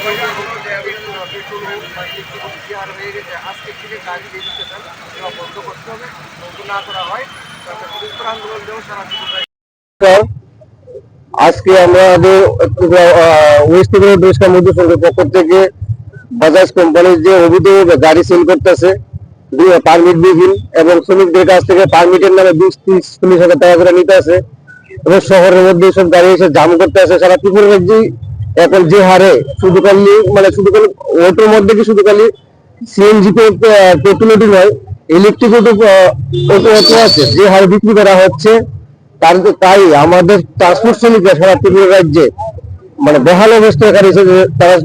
আজকের থেকে গাড়ি রেজিস্ট্রেশন এবার বন্ধ করতে হবে, বন্ধ না করা হয় তাহলে বৃহত্তর আন্দোলন দেবো সারা জীবন। আজকে আমাদের ওয়েস্ট বেঙ্গল টুরিস্ট মজদুর সংঘের পক্ষ থেকে বাজাজ কোম্পানির যে অবৈধ গাড়ি সেল করতেছে পারমিট বিহীন এবং শ্রমিকদের কাছ থেকে পারমিটের নামে 20-30-40 হাজার টাকা করে নিতে আছে এবং শহরের মধ্যে সব গাড়ি এসে জাম করতে আছে। সারা ত্রিপুরা রাজ্যে এখন যে হারে শুধু খালি অটোর মধ্যে কি শুধু খালি সিএনজি পেট্রোল নয়, ইলেকট্রিক অটো আছে যে হারে বিক্রি করা হচ্ছে, তাই আমাদের ট্রান্সপোর্ট শ্রমিকরা সারা ত্রিপুরা রাজ্যে বেহাল অবস্থা এখানে তারা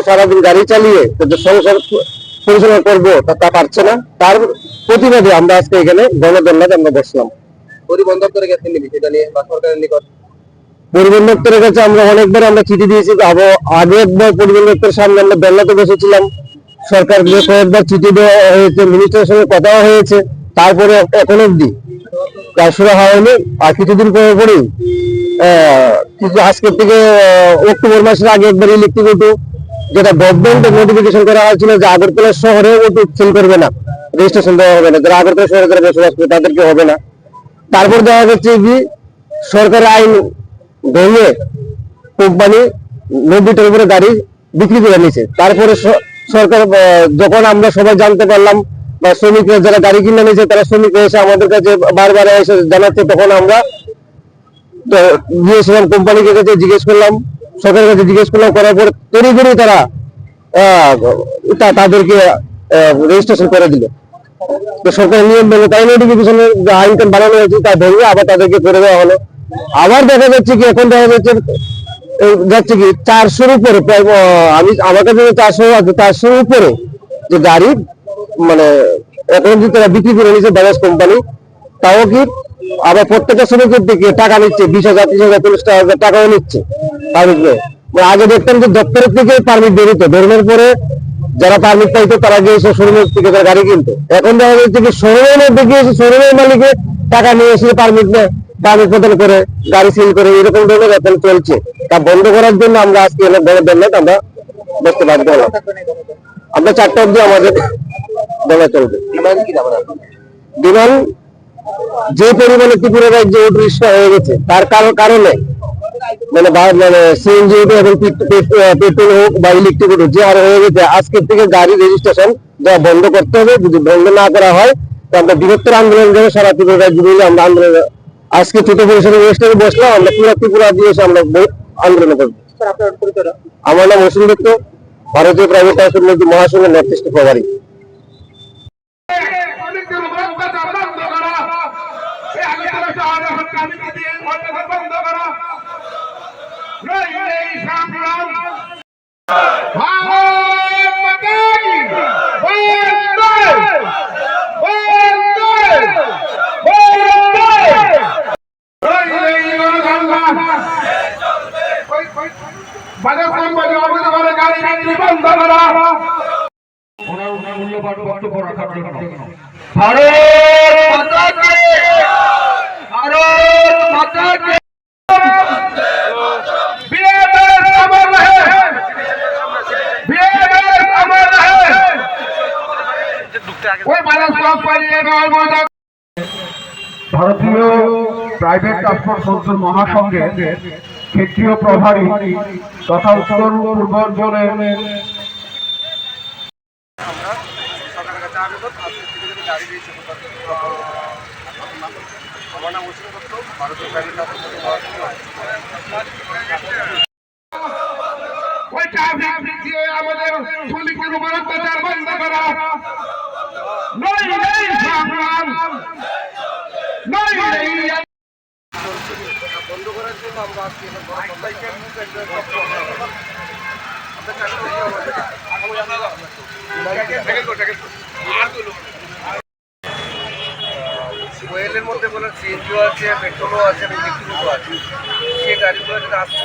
সারাদিন গাড়ি চালিয়ে সংসার পরিচালনা করবো তা পারছে না। তার প্রতিবাদে আমরা আজকে এখানে গণধর্নাতে আমরা বসলাম। পরিবহন দপ্তরে গেছেন সেটা নিয়ে বা সরকারের নিকট? পরিবহন দপ্তরের কাছে আমরা অনেকবার আমরা চিঠি দিয়েছি। আগে একবার পরিবহন দপ্তরের সামনে আমরা ধর্নাতে বসেছিলাম, সরকারকে কয়েকবার চিঠি দেওয়া হয়েছে, মিনিস্টারের সঙ্গে কথাও হয়েছে, তারপরে এখন অব্দি কাজ শুরু হয়নি। আর কিছুদিন পরেই আজকের থেকে অক্টোবর মাসের আগে একবার ইলেকট্রিক অটো যেটা গভর্নমেন্ট নোটিফিকেশন করা হয়েছিল যে আগরতলা শহরে অটো সেল করবে না, রেজিস্ট্রেশন দেওয়া হবে না, যারা আগরতলা শহরে যারা বসবাস করে তাদেরকে হবে না। তারপর দেখা যাচ্ছে কি সরকারের আইন ভেঙে কোম্পানি 90টার উপরে গাড়ি বিক্রি করে নিয়েছে। তারপরে সরকার যখন আমরা সবাই জানতে পারলাম বা শ্রমিকরা যারা গাড়ি কিনে নিয়েছে তারা শ্রমিকরা এসে আমাদের কাছে বারবার এসে জানাচ্ছে, তখন আমরা গিয়েছিলাম কোম্পানিকে কাছে জিজ্ঞেস করলাম, সরকারের কাছে জিজ্ঞেস করলাম, করার পর তড়িঘড়ি তারা তাদেরকে রেজিস্ট্রেশন করে দিল। তো সরকারের নিয়ম মেনে তাই নোটিফিকেশনের যে আইনকান বানানো হয়েছে তা ভেঙে আবার তাদেরকে করে দেওয়া হলো। আবার দেখা যাচ্ছে কি এখন দেখা যাচ্ছে কি 400-র উপরে প্রায় আমার কাছে 400 আছে, 400-র উপরে যে গাড়ি এখন যদি তারা বিক্রি করে নিচ্ছে বাজাজ কোম্পানি, তাও কি আবার প্রত্যেকটা শ্রমিকের দিকে টাকা নিচ্ছে, 20,000, 30,000, 40,000 টাকাও নিচ্ছে পারমিট। আগে দেখতাম যে দপ্তরের থেকে পারমিট বেরোতো, বেরোনোর পরে যারা পারমিট পাইতো তারা গিয়ে এসে শোরুমের থেকে তারা গাড়ি কিনতো। এখন দেখা যাচ্ছে কি শোরুমের মধ্যে গিয়ে শোরুমের মালিকে টাকা নিয়ে এসে পারমিট নেয়, পারমিট প্রদান করে গাড়ি সেল করে, এরকম ধরনের এখন চলছে। তা বন্ধ করার জন্য আমরা আজকে বড় ধর্নায় আমরা বসতে বাধ্য হলাম। আমরা 4টা অবধি আমাদের ধর্না চলবে। ডিমান্ড যে পরিমাণে ত্রিপুরা রাজ্যে অটো রিক্সা হয়ে গেছে তার কারণে সিএনজি অটো এবং পেট্রোল হোক বা ইলেকট্রিক অটো যে হারে হয়ে গেছে, আজকের থেকে গাড়ি রেজিস্ট্রেশন দেওয়া বন্ধ করতে হবে। যদি বন্ধ না করা হয় তো আমরা বৃহত্তর আন্দোলন করে সারা ত্রিপুরা রাজ্য মিলে আমরা আন্দোলন আজকে ছোট পরিসরে ওয়েস্টার্নে বসলাম। আমরা পুরো ত্রিপুরা দিয়ে এসে আমরা আন্দোলন করবো। আমার নাম অসীম দত্ত, ভারতীয় প্রাইভেট ট্রান্সপোর্ট মহাসংঘের নর্থ ইস্ট প্রভারী। বাজাজ কোম্পানি অবৈধ ভাবে গাড়ি বিক্রি বন্ধ করা। ওনার মূল্যবান বক্তব্য রাখার জন্য ভারত মাতা কি, ভারত মাতা কি। বিএমএস अमर रहे, বিএমএস अमर रहे। ওই বাজাজ কোম্পানি ভারতীয় প্রাইভেট ট্রান্সপোর্ট সংস্থার মহাসংঘের ক্ষেত্রীয় প্রভারী তথা উত্তর পূর্বাঞ্চলের আমার নাম অসীম দত্ত, ভারতীয় প্রাইভেট আমাদের শ্রমিকের উপর অত্যাচার বন্ধ করা। বন্ধ করার জন্য আমরা আজকে ওয়েলের মধ্যে বলে সিএনজিও আছে, পেট্রোলও আছে, ইলেকট্রিকও আছে। সেই গাড়িগুলো যদি আজকে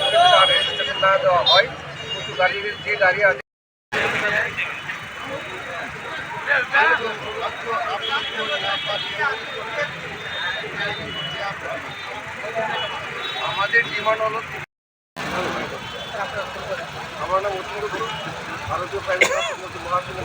রেজিস্ট্রেশন না দেওয়া হয়, কিছু গাড়ির যে গাড়ি আছে আমাদের ডিমান্ড হলো আমার নাম অতীন্দ্র ঘোষ, ভারতীয় প্রাইভেট মহাসংঘ